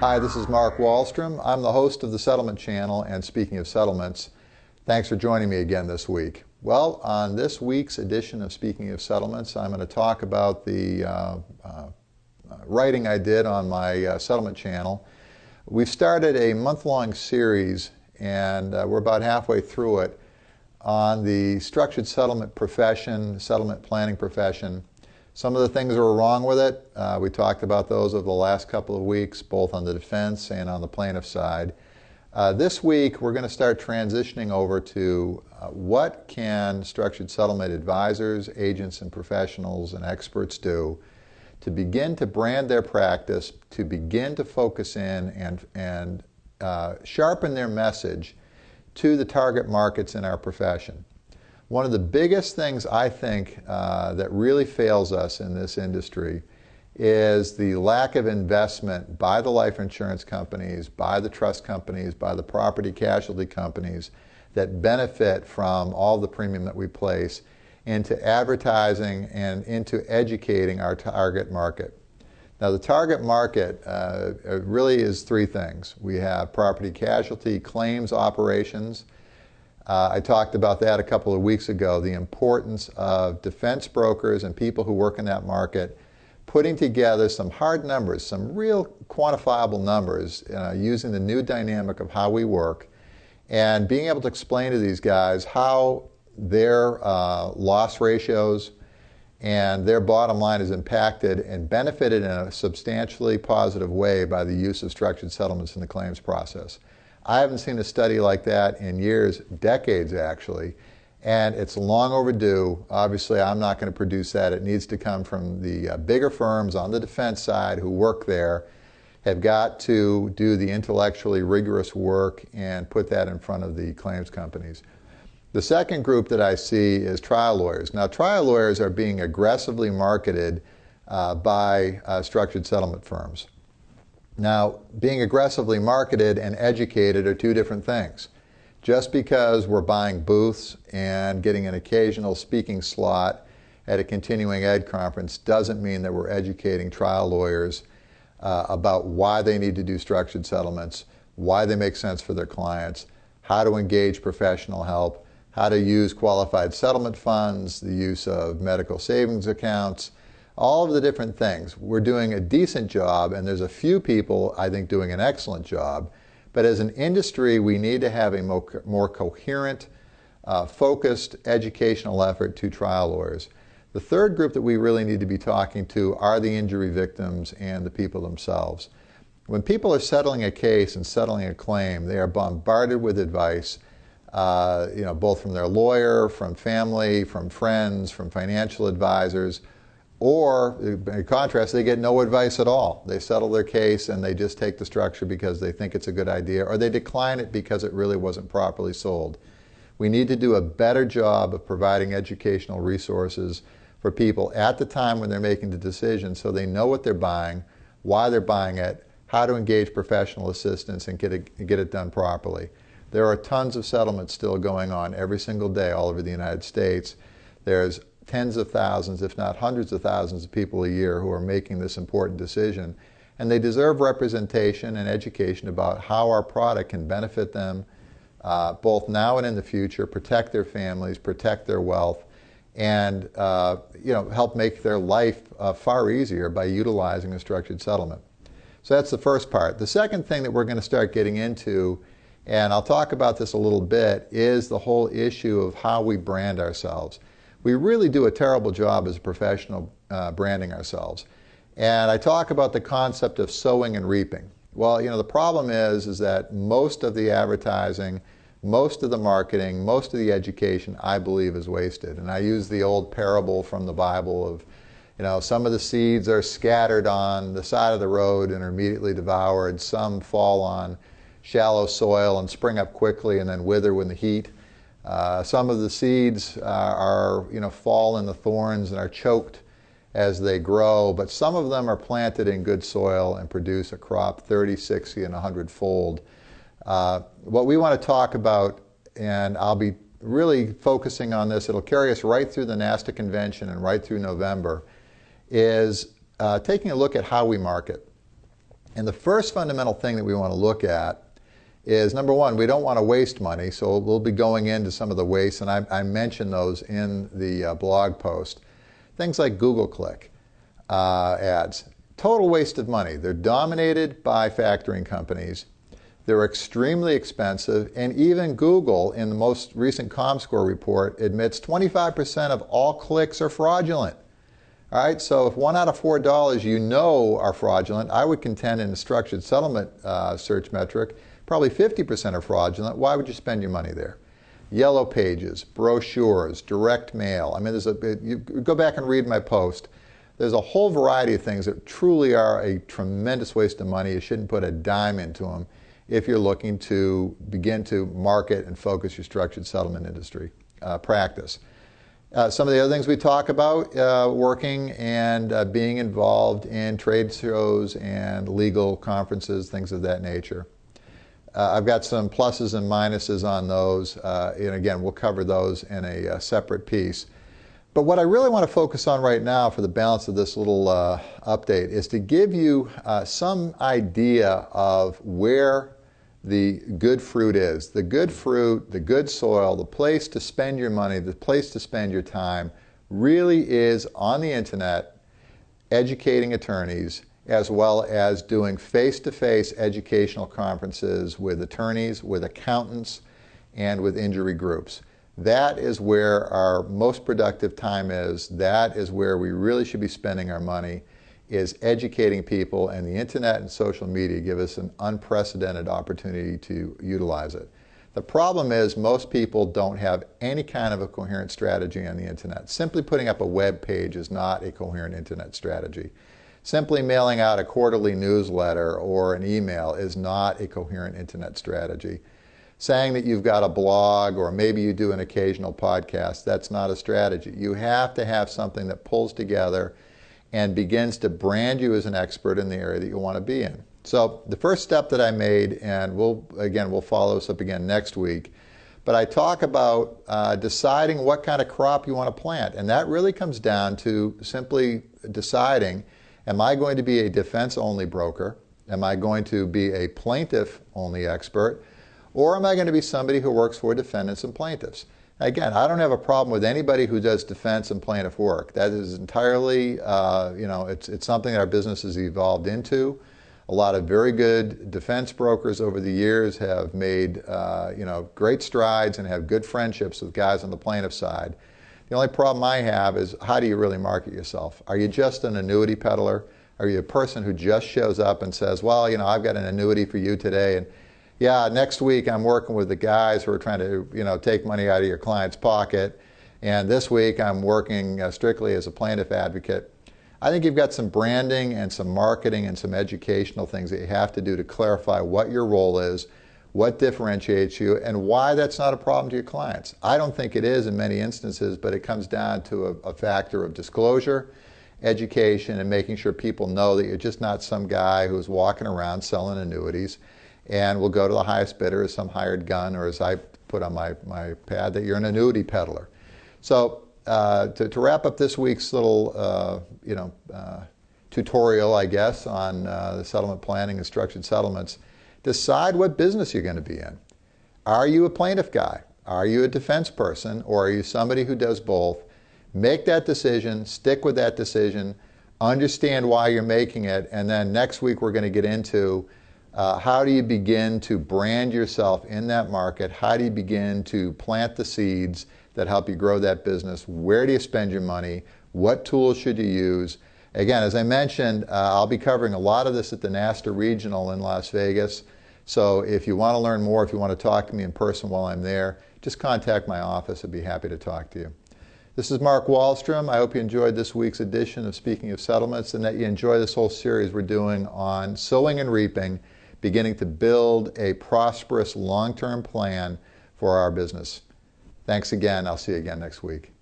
Hi, this is Mark Wallstrom. I'm the host of the Settlement Channel, and speaking of settlements, thanks for joining me again this week. Well, on this week's edition of Speaking of Settlements, I'm going to talk about the writing I did on my Settlement Channel. We've started a month-long series, and we're about halfway through it, on the structured settlement profession, settlement planning profession. Some of the things that were wrong with it, we talked about those over the last couple of weeks, both on the defense and on the plaintiff side. This week, we're going to start transitioning over to what can structured settlement advisors, agents, and professionals and experts do to begin to brand their practice, to begin to focus in and sharpen their message to the target markets in our profession. One of the biggest things I think that really fails us in this industry is the lack of investment by the life insurance companies, by the trust companies, by the property casualty companies that benefit from all the premium that we place into advertising and into educating our target market. Now, the target market really is three things. We have property casualty claims operations. I talked about that a couple of weeks ago, the importance of defense brokers and people who work in that market putting together some hard numbers, some real quantifiable numbers using the new dynamic of how we work and being able to explain to these guys how their loss ratios and their bottom line is impacted and benefited in a substantially positive way by the use of structured settlements in the claims process. I haven't seen a study like that in years, decades actually, and it's long overdue. Obviously, I'm not going to produce that. It needs to come from the bigger firms on the defense side who work there, have got to do the intellectually rigorous work and put that in front of the claims companies. The second group that I see is trial lawyers. Now, trial lawyers are being aggressively marketed by structured settlement firms. Now, being aggressively marketed and educated are two different things. Just because we're buying booths and getting an occasional speaking slot at a continuing ed conference doesn't mean that we're educating trial lawyers about why they need to do structured settlements, why they make sense for their clients, how to engage professional help, how to use qualified settlement funds, the use of medical savings accounts, all of the different things. We're doing a decent job, and there's a few people, I think, doing an excellent job. But as an industry, we need to have a more coherent, focused educational effort to trial lawyers. The third group that we really need to be talking to are the injury victims and the people themselves. When people are settling a case and settling a claim, they are bombarded with advice, both from their lawyer, from family, from friends, from financial advisors. Or, in contrast, they get no advice at all. They settle their case and they just take the structure because they think it's a good idea, or they decline it because it really wasn't properly sold. We need to do a better job of providing educational resources for people at the time when they're making the decision so they know what they're buying, why they're buying it, how to engage professional assistance and get it done properly. There are tons of settlements still going on every single day all over the United States. There's tens of thousands, if not hundreds of thousands of people a year who are making this important decision. And they deserve representation and education about how our product can benefit them both now and in the future, protect their families, protect their wealth, and help make their life far easier by utilizing a structured settlement. So that's the first part. The second thing that we're going to start getting into, and I'll talk about this a little bit, is the whole issue of how we brand ourselves. We really do a terrible job as a professional branding ourselves. And I talk about the concept of sowing and reaping. Well, the problem is that most of the advertising, most of the marketing, most of the education, I believe, is wasted. And I use the old parable from the Bible of, some of the seeds are scattered on the side of the road and are immediately devoured. Some fall on shallow soil and spring up quickly and then wither with the heat. Some of the seeds fall in the thorns and are choked as they grow, but some of them are planted in good soil and produce a crop 30, 60, and 100-fold. What we want to talk about, and I'll be really focusing on this, it'll carry us right through the NASTA convention and right through November, is taking a look at how we market. And the first fundamental thing that we want to look at is, number one, we don't want to waste money, so we'll be going into some of the waste, and I mentioned those in the blog post. Things like Google Click ads, total waste of money. They're dominated by factoring companies. They're extremely expensive, and even Google, in the most recent ComScore report, admits 25% of all clicks are fraudulent. All right, so if 1 out of $4 you know are fraudulent, I would contend in the structured settlement search metric, probably 50% are fraudulent. Why would you spend your money there? Yellow pages, brochures, direct mail. I mean, you go back and read my post. There's a whole variety of things that truly are a tremendous waste of money. You shouldn't put a dime into them if you're looking to begin to market and focus your structured settlement industry practice. Some of the other things we talk about, working and being involved in trade shows and legal conferences, things of that nature. I've got some pluses and minuses on those, and again, we'll cover those in a separate piece. But what I really want to focus on right now for the balance of this little update is to give you some idea of where the good fruit is. The good fruit, the good soil, the place to spend your money, the place to spend your time really is on the internet, educating attorneys, as well as doing face-to-face educational conferences with attorneys, with accountants, and with injury groups. That is where our most productive time is. That is where we really should be spending our money, is educating people, and the internet and social media give us an unprecedented opportunity to utilize it. The problem is most people don't have any kind of a coherent strategy on the internet. Simply putting up a web page is not a coherent internet strategy. Simply mailing out a quarterly newsletter or an email is not a coherent internet strategy. Saying that you've got a blog or maybe you do an occasional podcast, that's not a strategy. You have to have something that pulls together and begins to brand you as an expert in the area that you want to be in. So the first step that I made, and we'll follow this up again next week, but I talk about deciding what kind of crop you want to plant. And that really comes down to simply deciding, am I going to be a defense-only broker? Am I going to be a plaintiff-only expert? Or am I going to be somebody who works for defendants and plaintiffs? Again, I don't have a problem with anybody who does defense and plaintiff work. That is entirely, it's something that our business has evolved into. A lot of very good defense brokers over the years have made, great strides and have good friendships with guys on the plaintiff side. The only problem I have is, how do you really market yourself? Are you just an annuity peddler? Are you a person who just shows up and says, well, I've got an annuity for you today, and yeah, next week I'm working with the guys who are trying to, take money out of your client's pocket, and this week I'm working strictly as a plaintiff advocate. I think you've got some branding and some marketing and some educational things that you have to do to clarify what your role is, what differentiates you, and why that's not a problem to your clients. I don't think it is in many instances, but it comes down to a factor of disclosure, education, and making sure people know that you're just not some guy who's walking around selling annuities and will go to the highest bidder as some hired gun, or as I put on my pad, that you're an annuity peddler. So to wrap up this week's little tutorial, I guess, on the settlement planning and structured settlements, decide what business you're going to be in. Are you a plaintiff guy? Are you a defense person? Or are you somebody who does both? Make that decision, stick with that decision, understand why you're making it, and then next week we're going to get into how do you begin to brand yourself in that market? How do you begin to plant the seeds that help you grow that business? Where do you spend your money? What tools should you use? Again, as I mentioned, I'll be covering a lot of this at the NASTA Regional in Las Vegas. So if you want to learn more, if you want to talk to me in person while I'm there, just contact my office. I'd be happy to talk to you. This is Mark Wallstrom. I hope you enjoyed this week's edition of Speaking of Settlements, and that you enjoy this whole series we're doing on sowing and reaping, beginning to build a prosperous long-term plan for our business. Thanks again. I'll see you again next week.